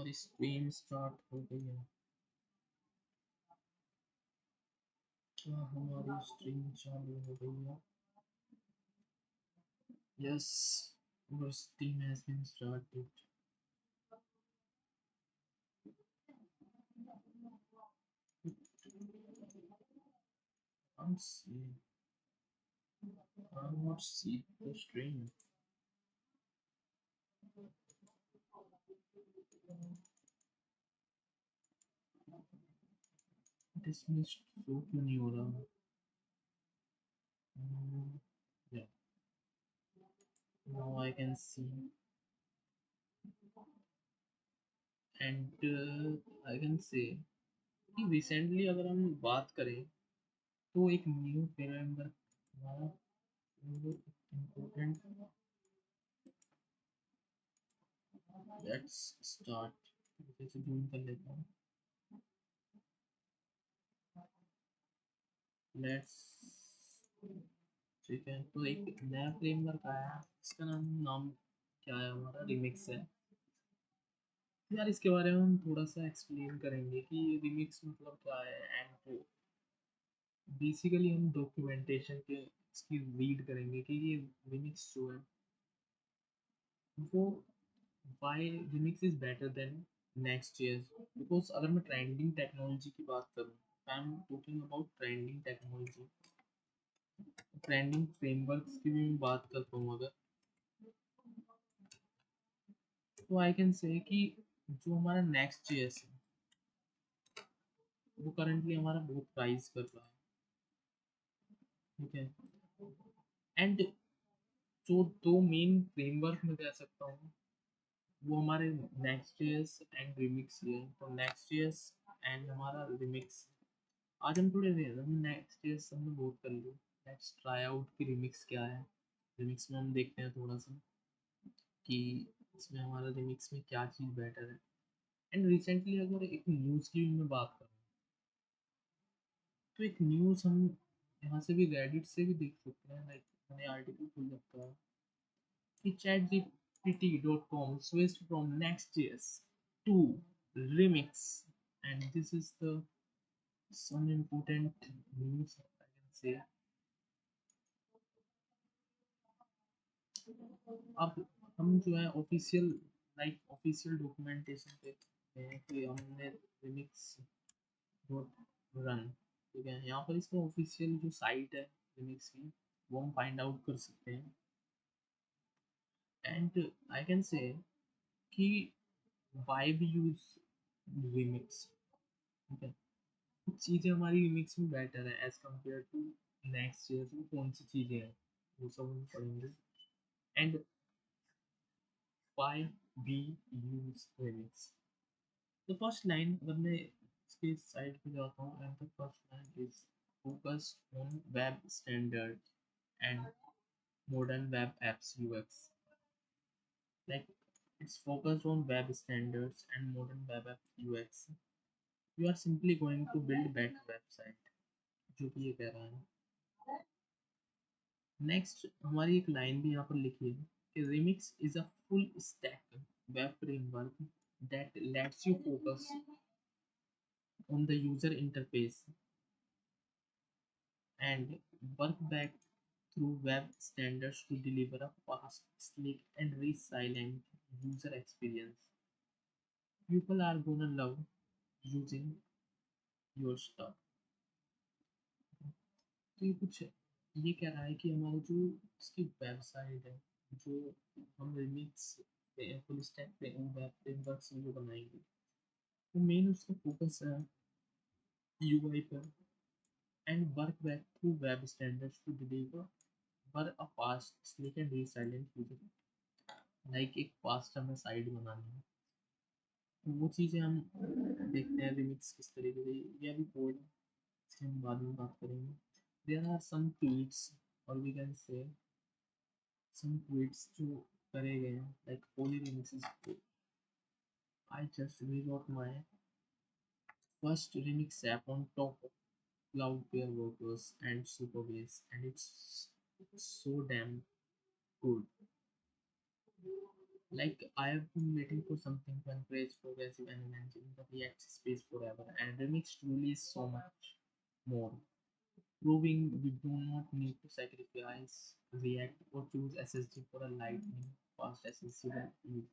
हमारी stream start हो गई है। क्या हमारी स्ट्रीम चालू हो गई है? Yes, our stream has been started. I'm see. I'm not see the stream. Dismissed show क्यों नहीं हो रहा? Yeah, now I can see and I can say कि recently अगर हम बात करें तो एक न्यू फ्रेमवर्क हमारा इम्पोर्टेंट। Let's start. जैसे जूम कर लेता हूँ। लेट्स, ठीक है, तो एक नया फ्रेमवर्क आया है, इसका नाम क्या है? हमारा रिमिक्स है। तो यार इसके बारे में हम थोड़ा सा एक्सप्लेन करेंगे कि रिमिक्स मतलब क्या है। एंड बेसिकली हम डॉक्यूमेंटेशन के इसकी रीड करेंगे कि ये रिमिक्स जो है वो why remix is better than next year. Because अगर मैं ट्रेंडिंग टेक्नोलॉजी की बात करूँ, I am talking about trending technology, trending frameworks की भी मैं बात करता हूँ अगर, तो आई कैन से कि जो हमारा नेक्स्ट ईयर है वो करंटली हमारा बहुत प्राइस कर रहा है। ठीक है, एंड जो दो मेन फ्रेमवर्क में कह सकता हूँ वो हमारे नेक्स्ट ईयर्स एंड रिमिक्स है। तो नेक्स्ट ईयर्स एंड हमारा रिमिक्स, आज हम थोड़े हम नेक्स्ट ईयर्स हमने बहुत कर लिया। लेट्स ट्राई आउट कि रिमिक्स क्या है। रिमिक्स में हम देखते हैं थोड़ा सा कि इसमें हमारा रिमिक्स में क्या चीज़ बेटर है। एंड रिसेंटली अगर एक न्यूज़ की भी मैं बात करूँ तो एक न्यूज़ हम यहाँ से भी रेडिट से भी देख सकते हैं। लाइक मैंने आर्टिकल खुल रखा है कि ChatGPT.com switched from Next.js to Remix, and this is the some important news I can say. अब हम जो है ऑफिशियल, लाइक ऑफिशियल डॉक्यूमेंटेशन पे हैं कि हमने रिमिक्स डॉट रन, ठीक है, यहाँ पर इसका ऑफिशियल जो साइट है रिमिक्स की वो हम फाइंड आउट कर सकते हैं। एंड आई कैन से कि वाई वी यूज रिमिक्स, ठीक है, कुछ चीज़ें हमारी रिमिक्स में बेटर है as compare to next year. में कौन सी चीज़ें हैं वो सब हम पढ़ेंगे। And why we use remix, the first line अगर मैं इसके साइड पे जाता हूँ, and the first line is focused on web standard and modern web apps UX, like it's focused on web standards and modern web app UX. You are simply going to build better website, जो कि ये कह रहा है। Next हमारी एक line भी यहाँ पर लिखी है कि remix is a full stack web framework that lets you focus on the user interface and work back through web standards to deliver a fast, slick, and resilient user experience. People are gonna love using your stuff. तो ये कुछ ये कह रहा है कि हमारी जो इसकी वेबसाइट है, जो हम रिमिक्स फुल स्टैक पे वेब फ्रेमवर्क से जो बनाएंगे, तो मेन उसका फोकस है यूआई पर and work back through web standards to deliver पर a fast slick and resilient user. Like एक फास्ट हमें साइट बनानी है, तो वो चीज़ें हम देखते हैं रिमिक्स किस तरीके से। ये अभी कोड इसके हम बाद में बात करेंगे। देयर आर सम ट्वीट्स और we can say some tweets जो करे गए हैं, like holy remixes. I just rewrote my first remix app on top of Cloudflare workers and Superbase, and it's so damn good. Like I have been waiting for something to encourage progressive and imagine the React space forever, and Remix truly is so much more. Proving we do not need to sacrifice React or choose SSD for a lightning fast accessible ease.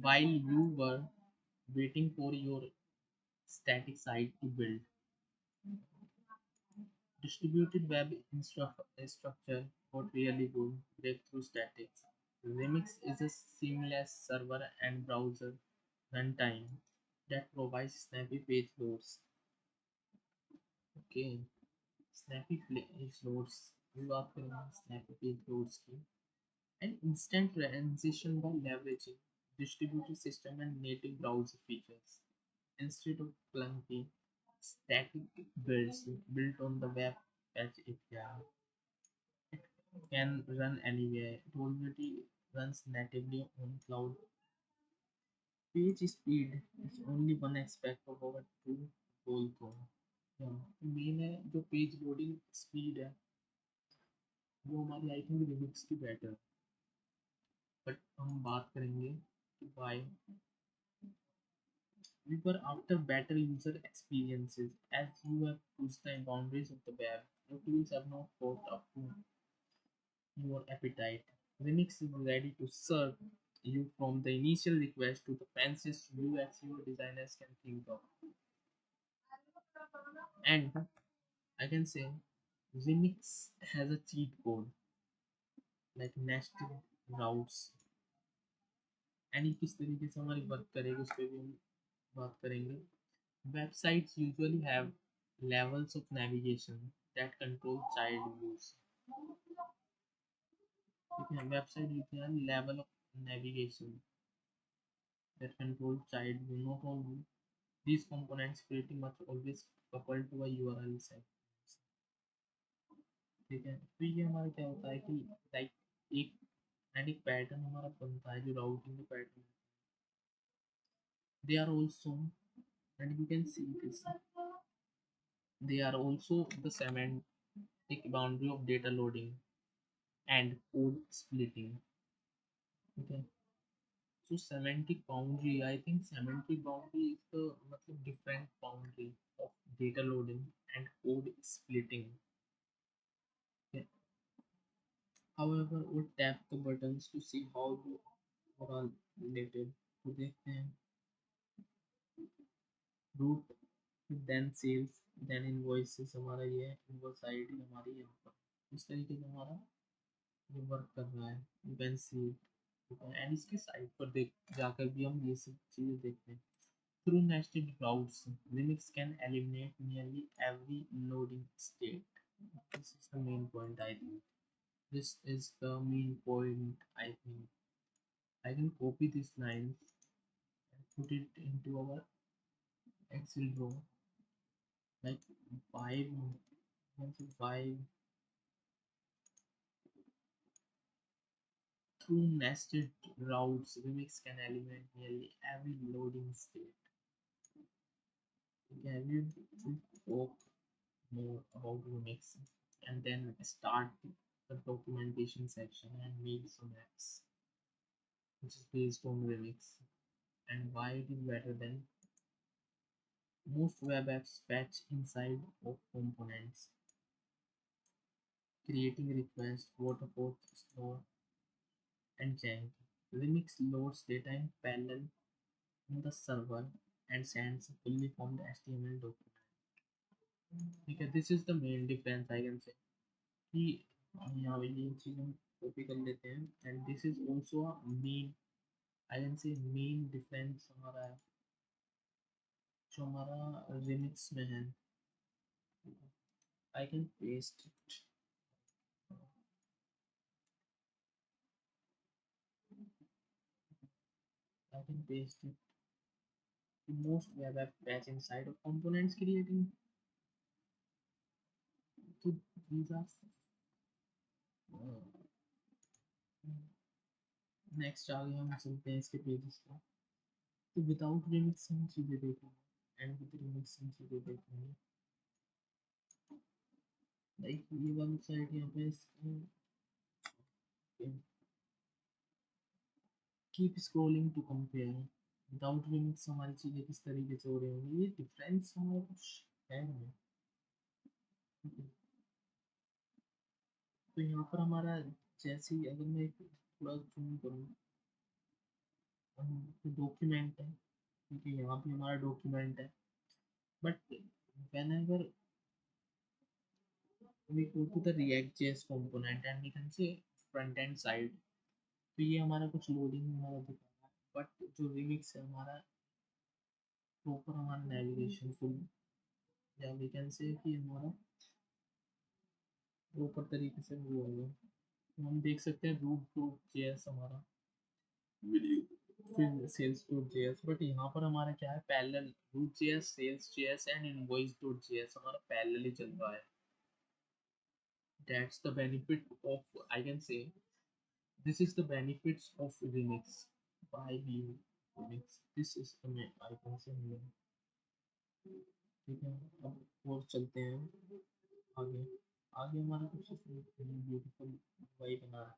While you were waiting for your static site to build, distributed web structure got really good breakthrough statics. Remix is a seamless server and browser runtime that provides snappy page loads. Okay, page loads. You are filling snappy page loads की and instant transition by leveraging distributed system and native browser features instead of clunky static builds built on the web patch API. It can run anywhere. It already runs natively on cloud. Page speed is only one aspect of our true goal though. हाँ, main है जो page loading speed है वो हमारी I think remix की better, but हम बात करेंगे कि Y we were after better user experiences as you have pushed the boundaries of the web. Your tools have not caught up to your appetite. Remix is ready to serve you from the initial request to the fanciest UX your designers can think of. And I can say Remix has a cheat code like nested routes and ये किस तरीके से हमारी work करेगी उस पर भी हम बात करेंगे. Websites usually have levels of navigation that control child views. ठीक है, वेबसाइट लिखते हैं level of navigation that control child view. Not only these components pretty much always coupled to a URL set. ठीक है, तो ये हमारा क्या होता है कि लाइक एक एक पैटर्न हमारा बनता है जो routing pattern. They are also, and you can see this, they are also the semantic boundary of data loading and code splitting. Okay, so semantic boundary, I think semantic boundary is the different boundary of data loading and code splitting. Okay. However, we'll tap the buttons to see how they are all related. तो देखते हैं root, then sales, then invoices हमारा ये है, invoice ID हमारी यहाँ पर इस तरीके से हमारा ये वर्क कर रहा है. You can see it. And इसके साइड पर देख जाकर भी हम ये सब चीज़ें देखते हैं. Through nested routes, Linux can eliminate nearly every loading state. This is the main point, I think. This is the main point, I think. I can copy these lines and put it into our Excel row. Like five, once five through nested routes, Linux can eliminate nearly every loading state. Okay, we will talk more about Linux and then start the documentation section and make some apps which is based on Remix and why it is better than most web apps fetch inside of components, creating requests, waterfalls, slow and janky. Remix loads data in parallel on the server and sends a fully formed HTML document. Okay, this is the main difference I can say. कि यहाँ पे ये चीज़ हम copy कर लेते हैं and this is also a main, I can say main difference हमारा है जो हमारा remix में है. I can paste it. I can paste it to most web app patch inside of components creating. So these are next आगे हम चलते हैं इसके पेजेस पे. तो विदाउट रिमिक्स हम चीज़ें देखेंगे. एंड विद रिमिक्सिंग चीज़ों देखेंगे। लाइक ये वाली साइड यहाँ पे keep scrolling to compare, without remix हमारी चीज़ें किस तरीके से हो रही होंगी, ये डिफरेंस हमारा कुछ है नहीं। ठीक है, तो यहाँ पर हमारा जैसे ही अगर मैं थोड़ा जूम करूँ, डॉक्यूमेंट है, क्योंकि यहाँ भी हमारा डॉक्यूमेंट है, but whenever we go to the React.js component and we can say front end side, तो ये हमारा कुछ लोडिंग हमारा दिखा रहा है, बट जो रिमिक्स है हमारा प्रॉपर हमारा नेविगेशन फुल, या वी कैन से कि हमारा प्रॉपर तरीके से वो होगा। तो हम देख सकते हैं रूट डॉट जेएस हमारा वीडियो, फिर सेल्स डॉट जेएस, बट यहाँ पर हमारा क्या है, parallel route JS, sales JS and invoice dot JS हमारा पैरेलल ही चल रहा है। That's the benefit of, I can say, this is the benefits of remix. By being remix, this is the main, I can say main। ठीक है, अब और चलते हैं आगे। आगे हमारा कुछ ब्यूटीफुल वाई बना है,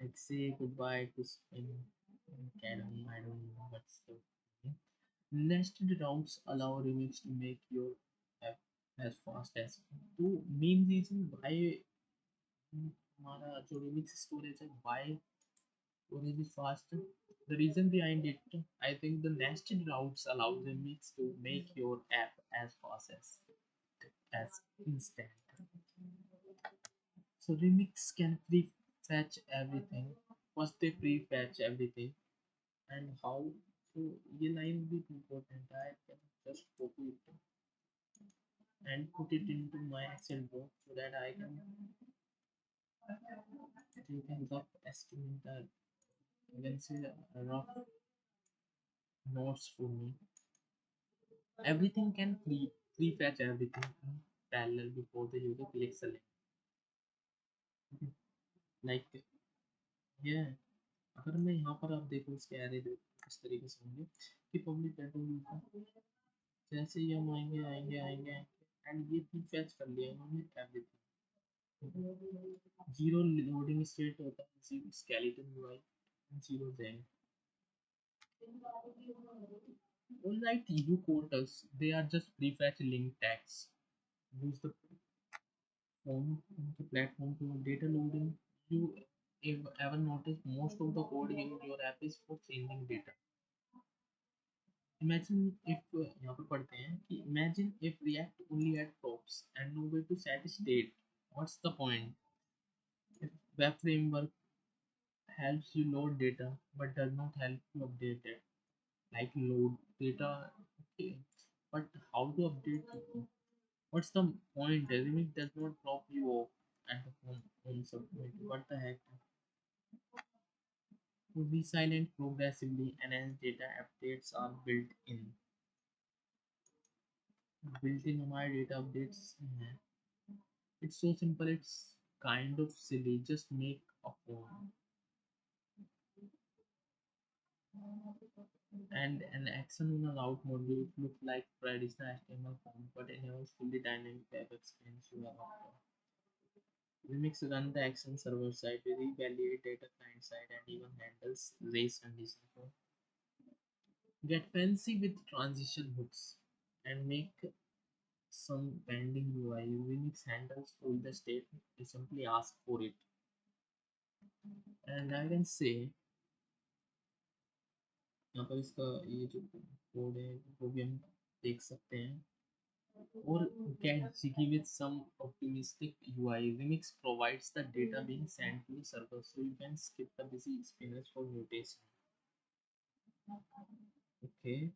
like say goodbye to spin academy, I don't know what's the name। Nested routes allow remix to make your app as fast as, तो मेन रीजन why हमारा जो remix स्टोरेज है why storage is fast, the reason behind it, I think the nested routes allow remix to make your app as fast as instant। So remix can prefetch everything, first they prefetch everything, and how, so ये line भी important है, I can just copy it and put it into my Excel book so that I can, you can rough estimate that, you can say rough notes for me, everything can prefetch everything in parallel before the user clicks a link, like yeah। अगर मैं यहाँ पर आप देखो इसके array देखो इस तरीके से होंगे कि पब्लिक डाटा, जैसे ही हम आएंगे आएंगे आएंगे आएंगे एंड ये फैच कर लिया इन्होंने एवरीथिंग, जीरो लोडिंग स्टेट होता है, zero skeleton UI, zero Jain. Alright, you quotas, they are just prefetch link tags. Use the home of the platform to data loading. You ever notice most of the code in your app is for changing data? Imagine if यहाँ पर पढ़ते हैं कि imagine if React only had props and no way to set state. What's the point? If web framework helps you load data but does not help you update it, like load data, okay, but how to update it? What's the point? Remix does not drop you off at the home submit. What the heck? To be silent progressively, enhanced data updates are built in। Built in हमारे data updates हैं। It's so simple, it's kind of silly. Just make a form and an action in a route module look like traditional HTML form, but enables fully dynamic web experience you are after. Remix run the action server side, reevaluate data client side, and even handles race condition. Get fancy with transition hooks and make some pending UI. Remix handles all the state. You simply ask for it. And I can say यहाँ पर इसका ये जो code है वो भी हम देख सकते हैं, or get jiggy with some optimistic UI. Remix provides the data being sent to the server, so you can skip the busy spinners for mutation। Okay,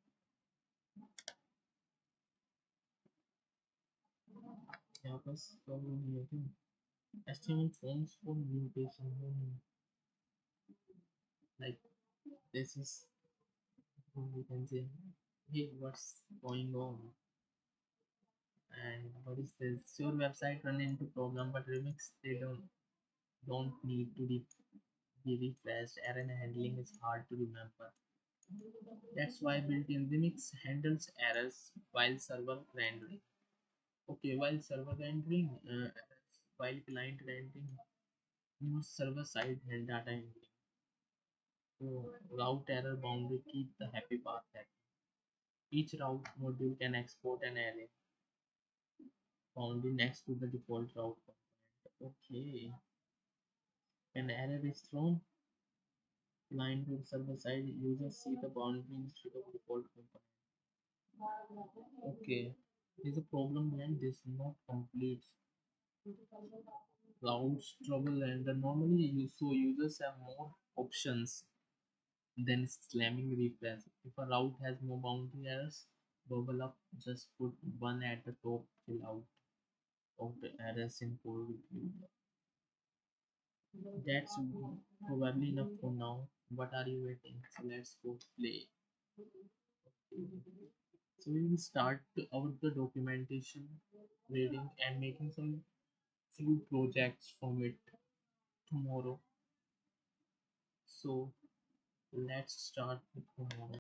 यहाँ पर प्रॉब्लम नहीं है क्या? HTML forms for mutation, like this is, you can say, hey, what's going on? And what is this? Your website run into problem, but Remix they don't need to be refreshed. Error handling is hard to remember. That's why built-in Remix handles errors while server rendering. Okay, while server rendering, while client rendering, use server-side and data handling. So route error boundary keep the happy path happy. Each route module can export an array boundary next to the default route component. Okay, an error is thrown. Client to server side users see the boundary instead of default component. Okay, there's a problem when this not complete routes trouble and normally users have more options than slamming refresh. If a route has no boundary errors, bubble up, just put one at the top, fill out of the errors in code review. That's probably enough for now. What are you waiting? So let's go play. So we will start our the documentation, reading and making some few projects from it tomorrow. So let's start with tomorrow.